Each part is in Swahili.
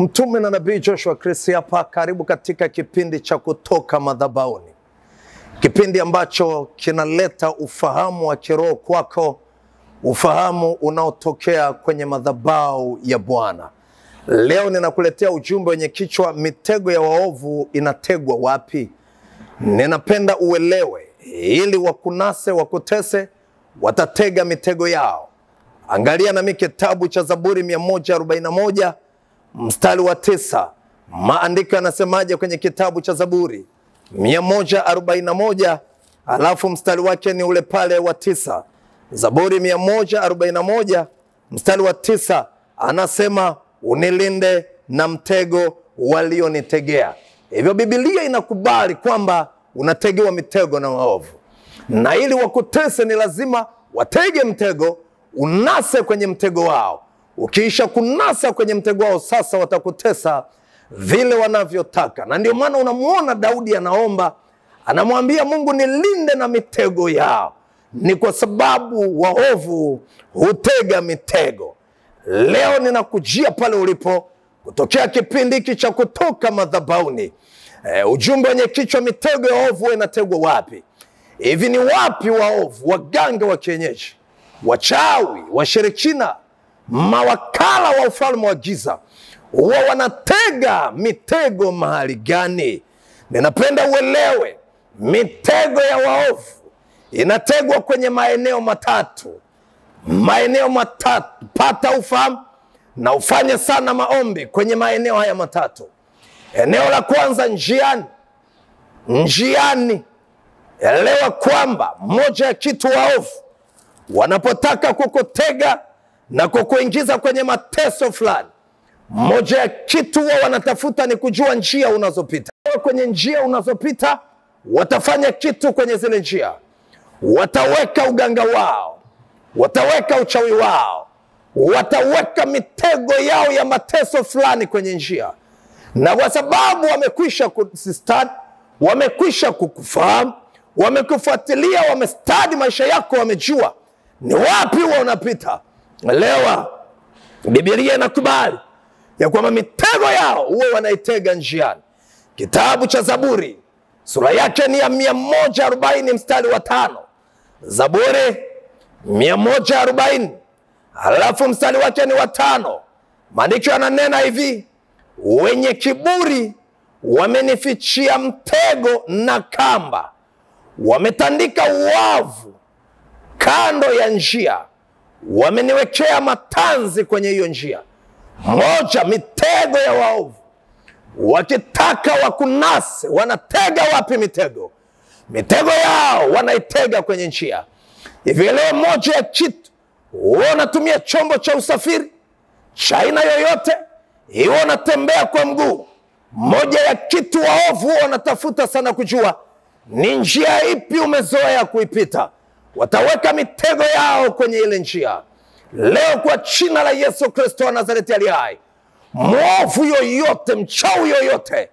Mtume na Nabii Joshua Chris hapa, karibu katika kipindi cha Kutoka Madhabahuni. Kipindi ambacho kinaleta ufahamu wa kiroho kwako, ufahamu unaotokea kwenye madhabahu ya Bwana. Leo ninakuletea ujumbe wenye kichwa mitego ya waovu inategwa wapi? Ninapenda uelewe ili wakunase, wakutese, watatega mitego yao. Angalia nami kitabu cha Zaburi 141 mstari wa 9. Maandiko yanasemaje kwenye kitabu cha Zaburi 141 alafu mstari wake ni ule pale wa 9. Zaburi 141 mstari wa 9 anasema, unilinde na mtego walionitegea. Hivyo Biblia inakubali kwamba unategewa mitego na waovu, na ili wakutese ni lazima watege mtego, unase kwenye mtego wao. Ukiisha kunasa kwenye mtego wao, sasa watakutesa vile wanavyotaka. Na ndio maana unamuona Daudi anaomba, anamwambia Mungu, nilinde na mitego yao. Ni kwa sababu waovu hutega mitego. Leo ninakujia pale ulipo kutokea kipindi hiki cha Kutoka Madhabahuni. Ujumbe wenye kichwa mitego ya waovu inategwa wapi? Hivi ni wapi waovu, waganga wa kienyeji, wachawi, washirikina, mawakala wa ufalme wa giza huwa wanatega mitego mahali gani? Ninapenda uelewe, mitego ya waovu inategwa kwenye maeneo matatu. Maeneo matatu, pata ufahamu na ufanye sana maombi kwenye maeneo haya matatu. Eneo la kwanza, njiani. Njiani, elewa kwamba moja ya kitu waovu wanapotaka kukutega na kukuingiza kwenye mateso fulani, moja ya kitu wao wanatafuta ni kujua njia unazopita. Kwenye njia unazopita watafanya kitu kwenye zile njia. Wataweka uganga wao, wataweka uchawi wao, wataweka mitego yao ya mateso fulani kwenye njia. Na kwa sababu wamekwisha kusistadi, wamekwisha kukufahamu, wamekufuatilia, wamestadi maisha yako, wamejua ni wapi huwa unapita. Elewa, Biblia inakubali ya kwamba mitego yao huwa wanaitega njiani. Kitabu cha Zaburi sura yake ni ya 140 mstari wa 5. Zaburi 140 alafu mstari wake ni wa 5. Maandiko yananena hivi, wenye kiburi wamenifichia mtego na kamba, wametandika uovu kando ya njia, wameniwekea matanzi kwenye hiyo njia. Moja, mitego ya waovu. Wakitaka wakunase, wanatega wapi mitego? Mitego yao wanaitega kwenye njia. Hivi leo moja ya kitu, unatumia chombo cha usafiri cha aina yoyote, hiyo unatembea kwa mguu, moja ya kitu waovu wanatafuta sana kujua ni njia ipi umezoea kuipita. Wataweka mitego yao kwenye ile njia. Leo kwa jina la Yesu Kristo wa Nazareti aliye hai, mwovu yoyote, mchawi yoyote,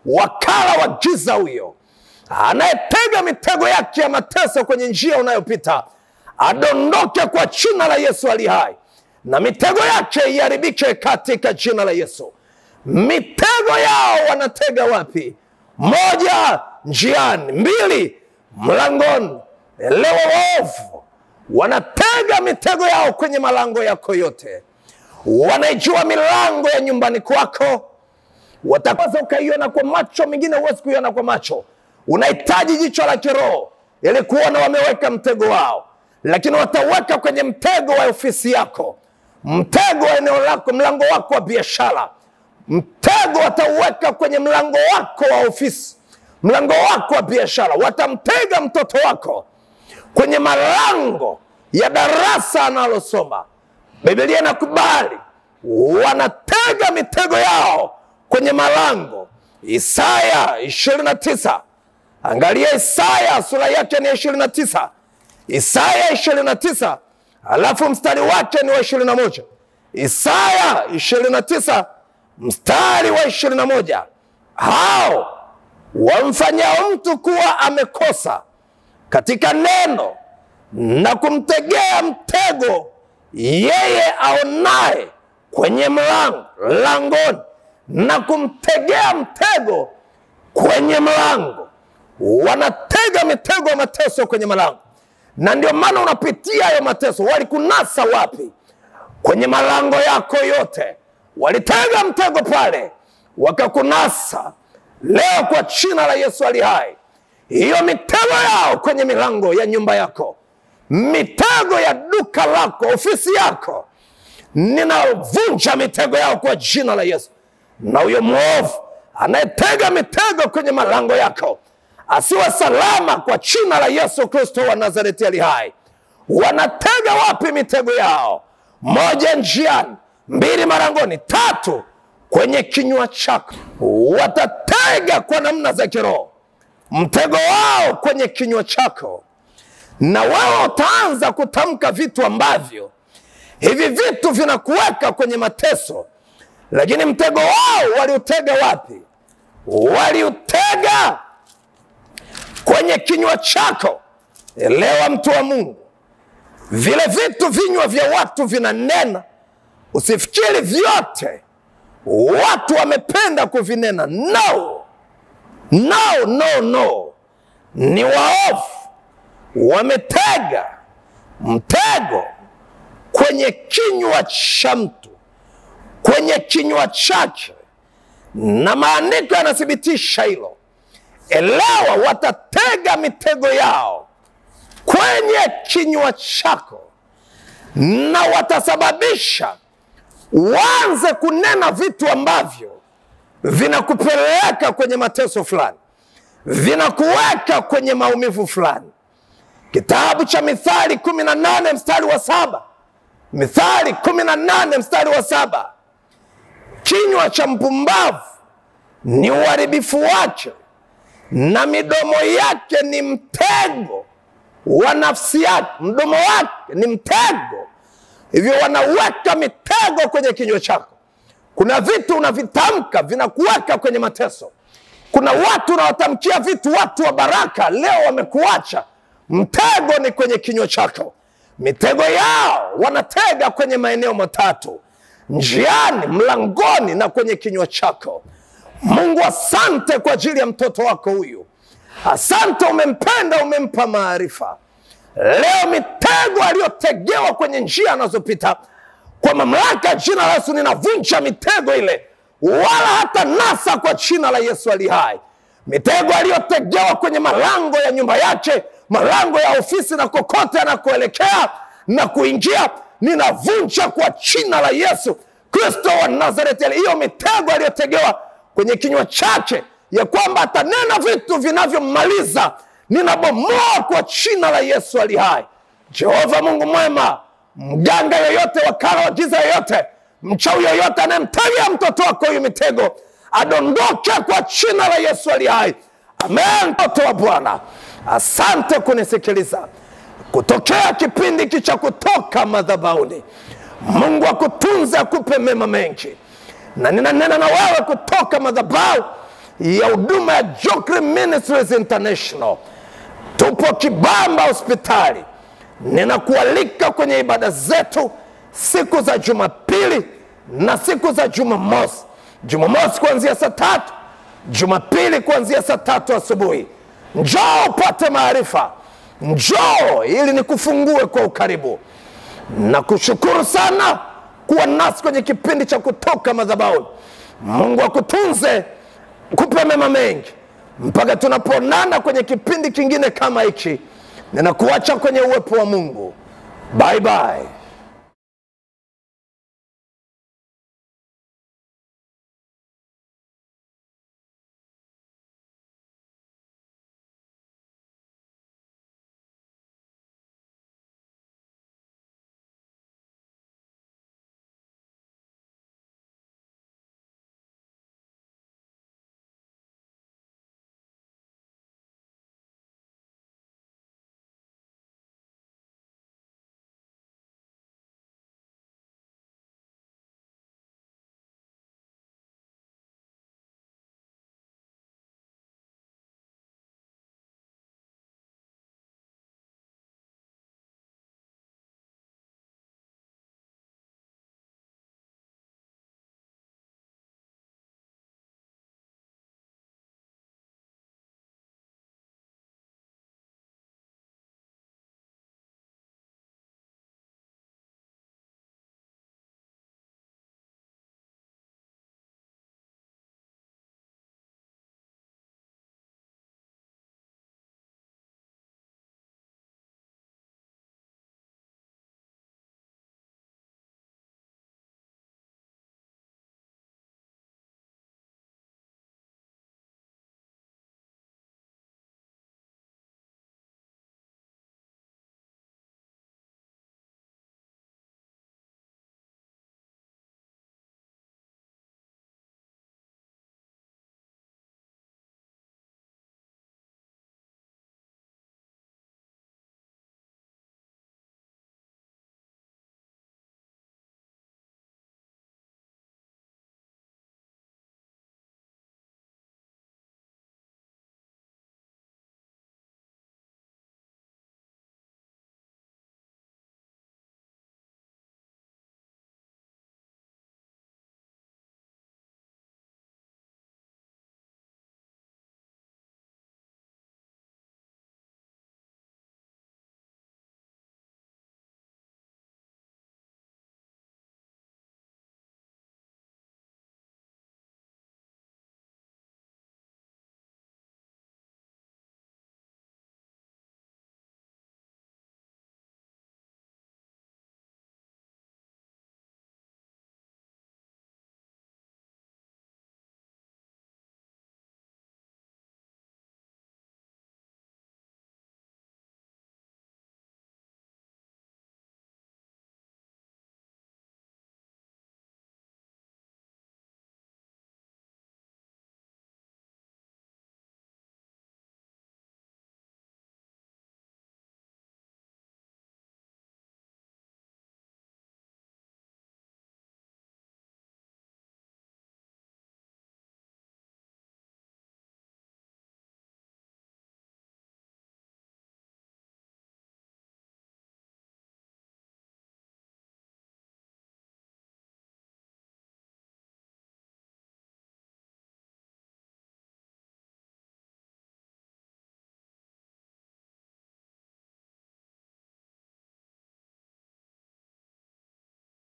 wakala wa giza huyo anayetega mitego yake ya mateso kwenye njia unayopita, adondoke kwa jina la Yesu aliye hai, na mitego yake iharibike katika jina la Yesu. Mitego yao wanatega wapi? Moja, njiani. Mbili, mlangoni. Elewa, waovu wanatega mitego yao kwenye malango yako yote. Wanaijua milango ya nyumbani kwako. Watakaza ukaiona kwa macho, mengine huwezi kuiona kwa macho. Unahitaji jicho la kiroho ili kuona wameweka mtego wao. Lakini wataweka kwenye mtego wa ofisi yako, mtego wa eneo lako, mlango wako wa biashara. Mtego watauweka kwenye mlango wako wa ofisi, mlango wako wa biashara. Watamtega mtoto wako kwenye malango ya darasa analosoma. Biblia inakubali wanatega mitego yao kwenye malango. Isaya 29. Angalia Isaya sura yake ni 29. Isaya 29 alafu mstari wake ni wa 21. Isaya 29 mstari wa 21. Hao wamfanyao mtu kuwa amekosa katika neno na kumtegea mtego yeye aonaye kwenye langoni na kumtegea mtego kwenye mlango. Wanatega mitego ya mateso kwenye mlango, na ndio maana unapitia hayo mateso. Walikunasa wapi? Kwenye malango yako yote walitega mtego pale, wakakunasa. Leo kwa jina la Yesu ali hai, hiyo mitego yao kwenye milango ya nyumba yako, mitego ya duka lako, ofisi yako, ninavunja mitego yao kwa jina la Yesu. Na huyo mwovu anayetega mitego kwenye malango yako asiwe salama kwa jina la Yesu Kristo wa Nazareti ali hai. Wanatega wapi mitego yao? 1, njiani; 2, malangoni; 3, kwenye kinywa chako. Watatega kwa namna za kiroho mtego wao kwenye kinywa chako, na wao utaanza kutamka vitu ambavyo hivi vitu vinakuweka kwenye mateso. Lakini mtego wao waliutega wapi? Waliutega kwenye kinywa chako. Elewa mtu wa Mungu, vile vitu vinywa vya watu vinanena, usifikiri vyote watu wamependa kuvinena. No, no, no, no. Ni waovu wametega mtego kwenye kinywa cha mtu, kwenye kinywa chake, na maandiko yanathibitisha hilo. Elewa, watatega mitego yao kwenye kinywa chako, na watasababisha uanze kunena vitu ambavyo vinakupeleka kwenye mateso fulani, vinakuweka kwenye maumivu fulani. Kitabu cha Mithali 18 mstari wa 7. Mithali 18 mstari wa 7. Kinywa cha mpumbavu ni uharibifu wake, na midomo yake ni mtego wa nafsi yake. Mdomo wake ni mtego. Hivyo wanaweka mitego kwenye kinywa chako. Kuna vitu unavitamka vinakuweka kwenye mateso. Kuna watu unawatamkia vitu, watu wa baraka, leo wamekuacha. Mtego ni kwenye kinywa chako. Mitego yao wanatega kwenye maeneo matatu: njiani, mlangoni, na kwenye kinywa chako. Mungu, asante kwa ajili ya mtoto wako huyu. Asante, umempenda, umempa maarifa. Leo mitego aliyotegewa kwenye njia anazopita, kwa mamlaka jina la Yesu ninavunja mitego ile, wala hata nasa kwa jina la Yesu ali hai. Mitego aliyotegewa kwenye malango ya nyumba yake, malango ya ofisi, na kokote anakoelekea na kuingia, ninavunja kwa jina la Yesu Kristo wa Nazareti. Hiyo mitego aliyotegewa kwenye kinywa chake, ya kwamba atanena vitu vinavyomaliza, ninabomoa kwa jina la Yesu ali hai. Jehova Mungu mwema, mganga yoyote, wakala wa giza yoyote, mchawi yoyote anayemtegea mtoto wako huyu mitego, adondoke kwa jina la Yesu ali hai. Amen. Mtoto wa Bwana, asante kunisikiliza kutokea kipindi kicha Kutoka Madhabahuni. Mungu akutunze, akupe mema mengi. Na ninanena na wewe kutoka madhabahu ya huduma ya Jokri Ministries International. Tupo Kibamba hospitali. Ninakualika kwenye ibada zetu siku za Jumapili na siku za Jumamosi. Jumamosi kuanzia saa 3, Jumapili kuanzia saa 3 asubuhi. Njoo upate maarifa. Njoo ili nikufungue kwa ukaribu. Na kushukuru sana kuwa nasi kwenye kipindi cha Kutoka Madhabahuni. Mungu akutunze, kupe mema mengi. Mpaka tunaponana kwenye kipindi kingine kama hiki, ninakuacha kwenye uwepo wa Mungu. Bye bye.